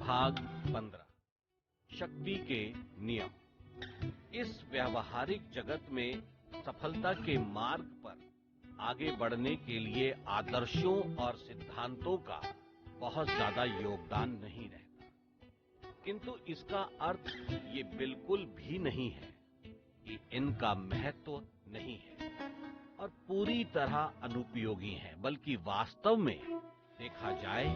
भाग 15 शक्ति के नियम। इस व्यवहारिक जगत में सफलता के मार्ग पर आगे बढ़ने के लिए आदर्शों और सिद्धांतों का बहुत ज्यादा योगदान नहीं रहता, किंतु इसका अर्थ ये बिल्कुल भी नहीं है कि इनका महत्व नहीं है और पूरी तरह अनुपयोगी है, बल्कि वास्तव में देखा जाए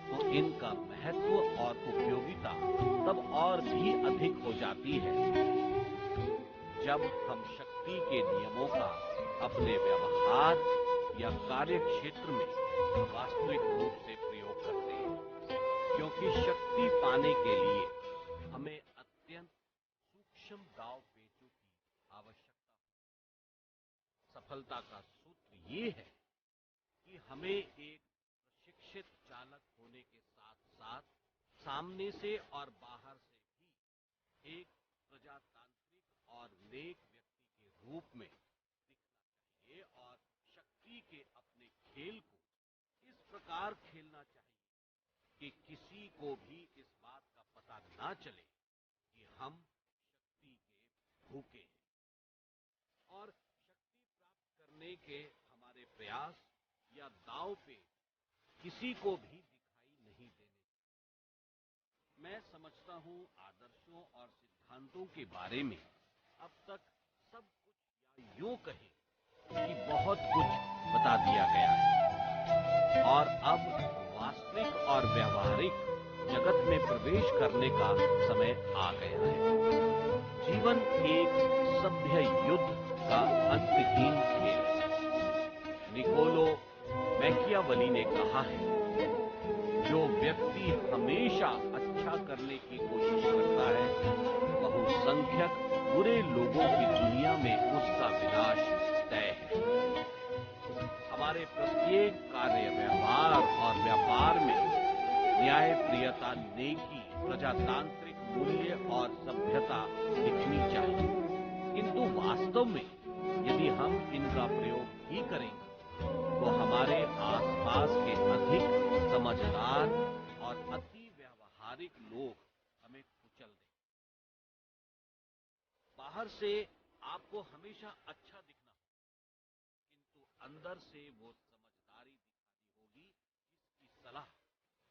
तो इनका महत्व और उपयोगिता तब और भी अधिक हो जाती है जब हम शक्ति के नियमों का अपने व्यवहार या कार्य क्षेत्र में वास्तविक रूप से प्रयोग करते हैं, क्योंकि शक्ति पाने के लिए हमें अत्यंत सूक्ष्म दांव पेचों की आवश्यकता है। सफलता का सूत्र ये है कि हमें एक प्रशिक्षित चालक होने के साथ साथ सामने से और बाहर से भी एक प्रजातांत्रिक और नेक व्यक्ति के रूप में दिखना चाहिए और शक्ति के अपने खेल को इस प्रकार खेलना चाहिए कि किसी को भी इस बात का पता ना चले कि हम शक्ति के भूखे हैं और शक्ति प्राप्त करने के हमारे प्रयास या दांव पे किसी को भी दिखाई नहीं देने। मैं समझता हूं आदर्शों और सिद्धांतों के बारे में अब तक सब कुछ या यूं कहें कि बहुत कुछ बता दिया गया है और अब वास्तविक और व्यवहारिक जगत में प्रवेश करने का समय आ गया है। जीवन एक सभ्य युद्ध का अंतहीन खेल है। निकोलो मैकियावेली ने कहा है, जो व्यक्ति हमेशा अच्छा करने की कोशिश करता है, बहुसंख्यक बुरे लोगों की दुनिया में उसका विनाश तय है। हमारे प्रत्येक कार्य, व्यवहार और व्यापार में न्याय, प्रियता, नेकी, प्रजातांत्रिक मूल्य और सभ्यता दिखनी चाहिए, किंतु वास्तव में यदि हम इनका प्रयोग ही करेंगे तो हमारे आसपास के अधिक समझदार और अति व्यवहारिक लोग हमें कुचल देंगे। बाहर से आपको हमेशा अच्छा दिखना होगा, किंतु अंदर से वो समझदारी दिखानी होगी जिसकी सलाह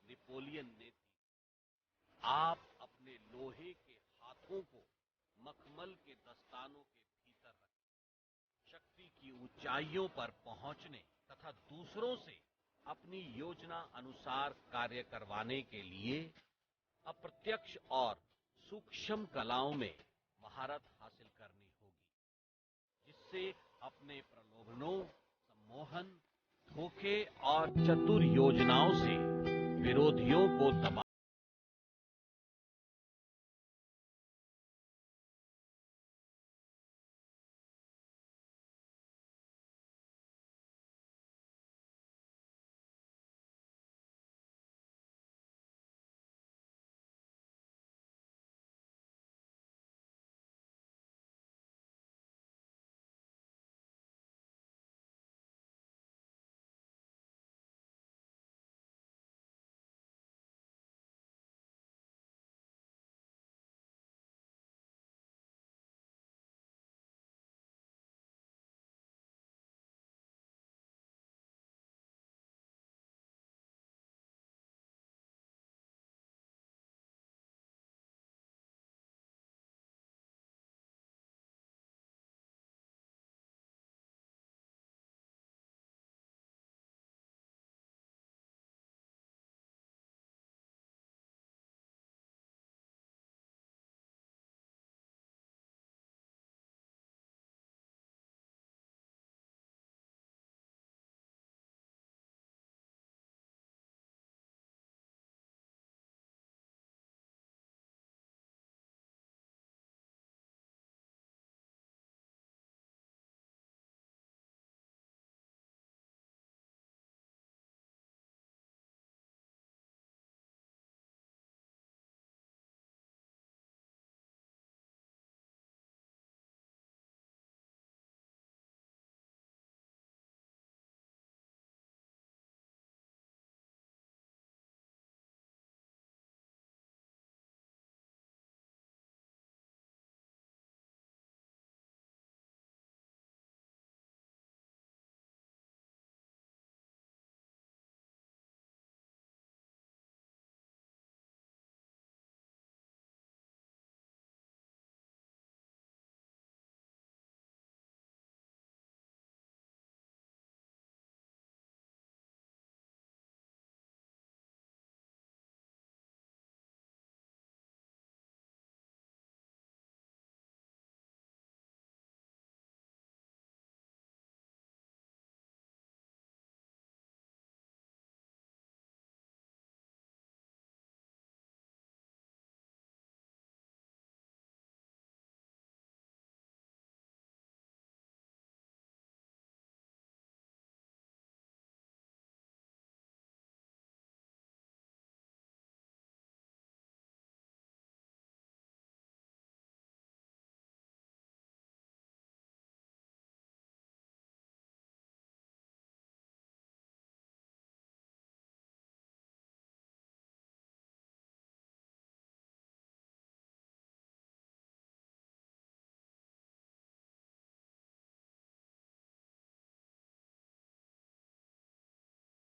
नेपोलियन ने दी। आप अपने लोहे के हाथों को मखमल के दस्तानों के भीतर रखें। शक्ति की ऊंचाइयों पर पहुंचने तथा दूसरों से अपनी योजना अनुसार कार्य करवाने के लिए अप्रत्यक्ष और सूक्ष्म कलाओं में महारत हासिल करनी होगी, जिससे अपने प्रलोभनों, सम्मोहन, धोखे और चतुर योजनाओं से विरोधियों को दबा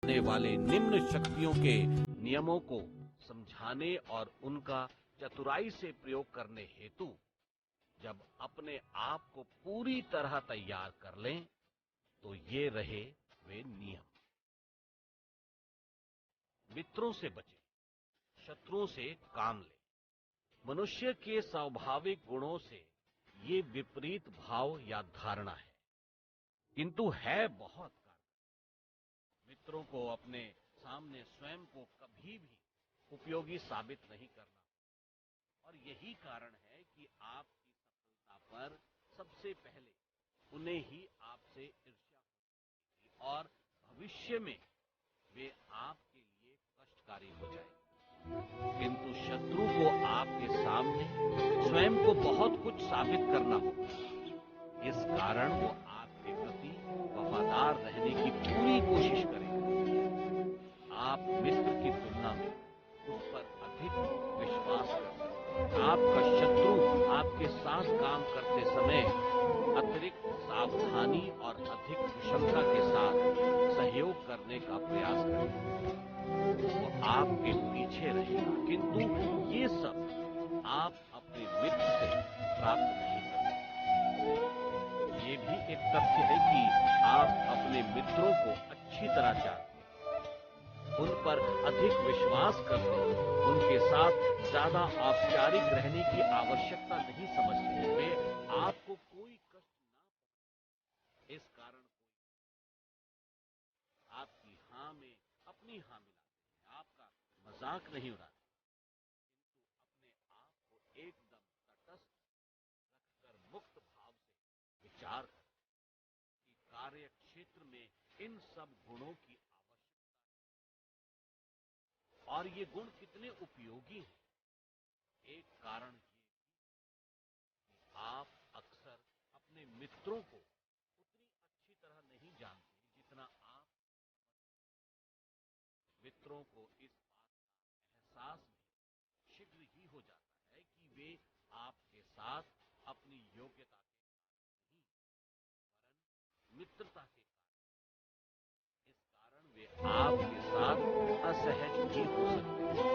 आने वाले निम्न शक्तियों के नियमों को समझाने और उनका चतुराई से प्रयोग करने हेतु जब अपने आप को पूरी तरह तैयार कर लें तो ये रहे वे नियम। मित्रों से बचें, शत्रुओं से काम लें। मनुष्य के स्वाभाविक गुणों से ये विपरीत भाव या धारणा है, किंतु है बहुत कारगर। मित्रों को अपने सामने स्वयं को कभी भी उपयोगी साबित नहीं करना, और यही कारण है कि आपकी सफलता पर सबसे पहले उन्हें ही आपसे ईर्ष्या होगी और भविष्य में वे आपके लिए कष्टकारी हो जाएंगे। किंतु शत्रु को आपके सामने स्वयं को बहुत कुछ साबित करना होगा। इस कारण वो आपके प्रति वफादार रहने की पूरी कोशिश करेगा। आप मित्र की तुलना में उस पर अधिक विश्वास कर सकते हैं। आपका शत्रु आपके साथ काम करते समय अतिरिक्त सावधानी और अधिक कुशलता के साथ सहयोग करने का प्रयास करेगा। वो आपके पीछे रहेगा, किंतु ये सब आप अपने मित्र से प्राप्त नहीं कर सकते। ये भी एक तथ्य है कि आप अपने मित्रों को अच्छी तरह जानते हैं, उन पर अधिक विश्वास करते हैं, उनके साथ ज्यादा औपचारिक रहने की आवश्यकता नहीं समझते। वे आपको कोई कष्ट ना पहुंचाए, इस कारण आपकी हाँ में अपनी हाँ मिलाते हैं, आपका मजाक नहीं उड़ाते, किंतु अपने आप को एकदम तटस्थ रखकर मुक्त भाव से विचार करें कि कार्य क्षेत्र में इन सब गुणों की आवश्यकता है और ये गुण कितने उपयोगी हैं। एक कारण ये कि आप अक्सर अपने मित्रों को उतनी अच्छी तरह नहीं जानते जितना आप मित्रों को इस बात का एहसास भी शीघ्र ही हो जाता है कि वे आपके साथ अपनी योग्यता के कारण नहीं, वरन मित्रता के कारण। इस कारण वे आपके साथ असहज भी हो सकते हैं,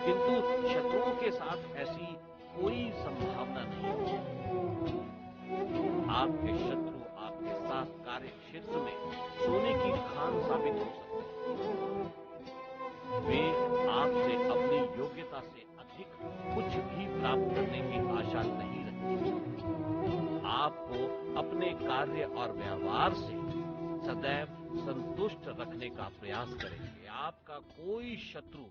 किंतु शत्रुओं के साथ ऐसी कोई संभावना नहीं है। आपके शत्रु आपके साथ कार्य क्षेत्र में सोने की खान साबित हो सकते हैं। वे आपसे अपनी योग्यता से अधिक कुछ भी प्राप्त करने की आशा नहीं रखते। आपको अपने कार्य और व्यवहार से सदैव संतुष्ट रखने का प्रयास करेंगे। आपका कोई शत्रु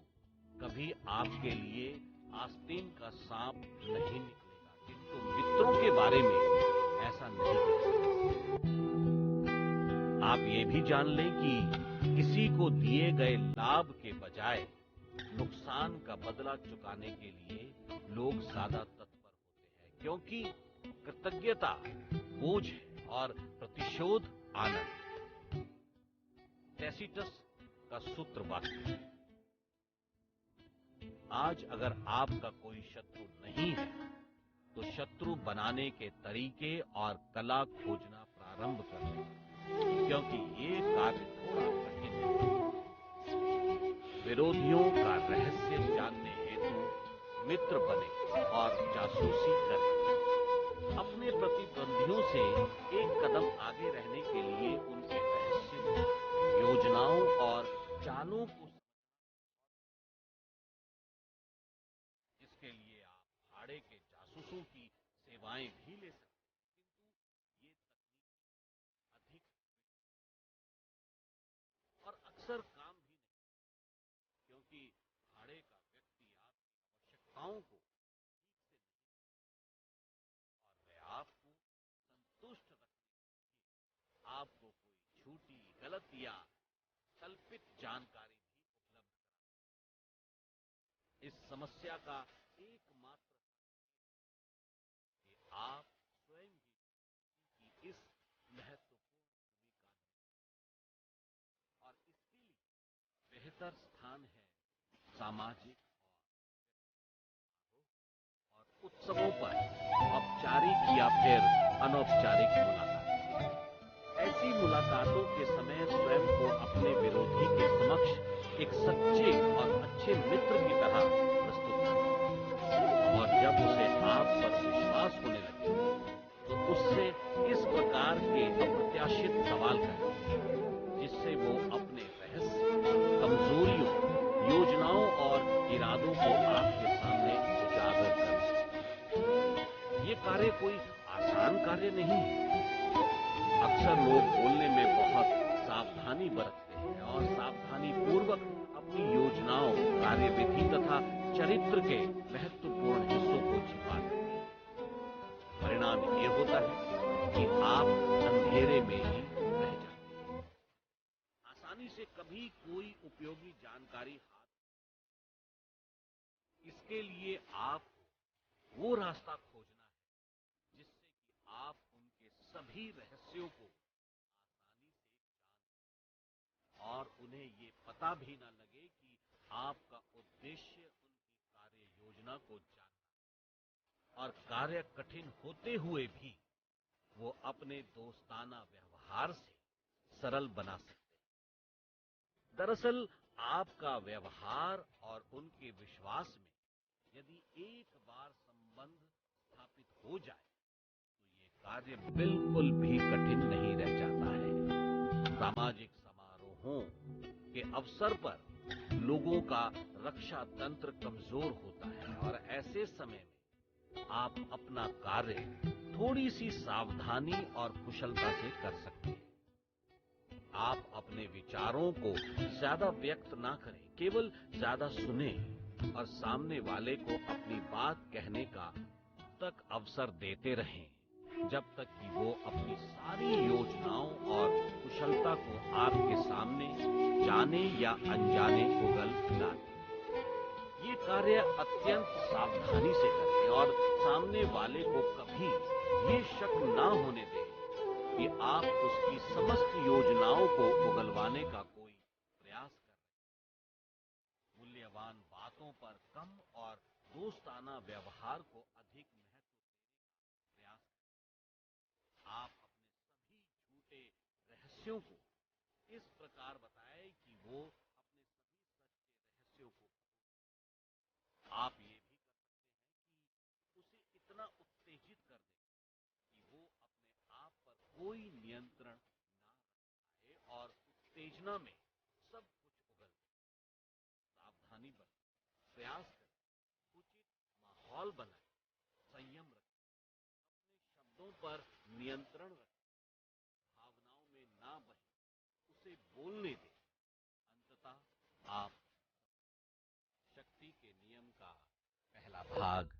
कभी आपके लिए आस्तीन का सांप नहीं निकलेगा, किंतु मित्रों के बारे में ऐसा नहीं कह सकते। आप ये भी जान लें कि किसी को दिए गए लाभ के बजाय नुकसान का बदला चुकाने के लिए लोग ज्यादा तत्पर होते हैं, क्योंकि कृतज्ञता बोझ है और प्रतिशोध आनंद। टैसिटस का सूत्र वाक्य है। आज अगर आपका कोई शत्रु नहीं है तो शत्रु बनाने के तरीके और कला खोजना प्रारंभ कर दें, क्योंकि ये कार्य थोड़ा कठिन है। विरोधियों का रहस्य जानने हेतु मित्र बने और जासूसी करें। अपने प्रतिद्वंदियों से एक कदम आगे रहने के लिए उनके रहस्यों, योजनाओं और चालों को इसके लिए आप भाड़े के जासूसों की सेवाएं भी ले सकते हैं, किंतु ये तकनीक अधिक और अक्सर काम भी नहीं, क्योंकि भाड़े का व्यक्ति आपकी आवश्यकताओं को ठीक से नहीं, और वह आपको संतुष्ट रखने आपको कोई झूठी, गलत या कल्पित जानकारी भी उपलब्ध करा। इस समस्या का एकमात्र कि आप स्वयं ही की इस महत्वपूर्ण भूमिका निभाएं, और इसके लिए बेहतर स्थान है सामाजिक और उत्सवों पर औपचारिक या फिर अनौपचारिक मुलाकात। ऐसी मुलाकातों के समय स्वयं को अपने विरोधी के समक्ष एक सच्चे और अच्छे मित्र की तरह प्रस्तुत करें और जब उसे आप पर विश्वास होने लगे तो उससे इस प्रकार के अप्रत्याशित सवाल करें जिससे वो अपने रहस्य, कमजोरियों, योजनाओं और इरादों को आपके सामने उजागर कर सके। ये कार्य कोई आसान कार्य नहीं है। अक्सर लोग बोलने में बहुत सावधानी बरतते हैं और सावधानी पूर्वक अपनी योजनाओं, कार्यविधि तथा चरित्र के महत्वपूर्ण हिस्सों को छिपा देते हैं। परिणाम ये होता है कि आप अंधेरे में ही रह जाते हैं। आसानी से कभी कोई उपयोगी जानकारी हाथ, इसके लिए आप वो रास्ता खोजना है जिससे कि आप उनके सभी रहस्यों को आसानी से जान और उन्हें ये पता भी ना लगे कि आपका उद्देश्य उनकी कार्य योजना को जानना और कार्य कठिन होते हुए भी वो अपने दोस्ताना व्यवहार से सरल बना सकते हैं। दरअसल आपका व्यवहार और उनके विश्वास में यदि एक बार संबंध स्थापित हो जाए तो ये कार्य बिल्कुल भी कठिन नहीं रह जाता है। सामाजिक समारोहों के अवसर पर लोगों का रक्षा तंत्र कमजोर होता है और ऐसे समय में आप अपना कार्य थोड़ी सी सावधानी और कुशलता से कर सकते हैं। आप अपने विचारों को ज्यादा व्यक्त ना करें, केवल ज्यादा सुने और सामने वाले को अपनी बात कहने का तक अवसर देते रहें जब तक कि वो अपनी सारी योजनाओं और कुशलता को आपके सामने जाने या अनजाने उगल ना दें। ये कार्य अत्यंत सावधानी से करें और सामने वाले को कभी ये शक ना होने दें कि आप उसकी समस्त योजनाओं को उगलवाने का कोई प्रयास कर रहे हैं। मूल्यवान बातों पर कम और दोस्ताना व्यवहार को अधिक महत्व देने का प्रयास करें। आप अपने सभी झूठे रहस्यों को इस प्रकार बताएं कि वो अपने सभी सच्चे रहस्यों को आप ये भी कर सकते हैं कि उसे इतना उत्तेजित कर दें कि वो अपने आप पर कोई नियंत्रण ना रख पाए और उत्तेजना में सब कुछ उगल दे। सावधानी बरतें, प्रयास करें, उचित माहौल बनाएं, संयम रखें, अपने शब्दों पर नियंत्रण रखें, भावनाओं में ना बहें, उसे बोलने दें। अंततः आप शक्ति के नियम का पहला भाग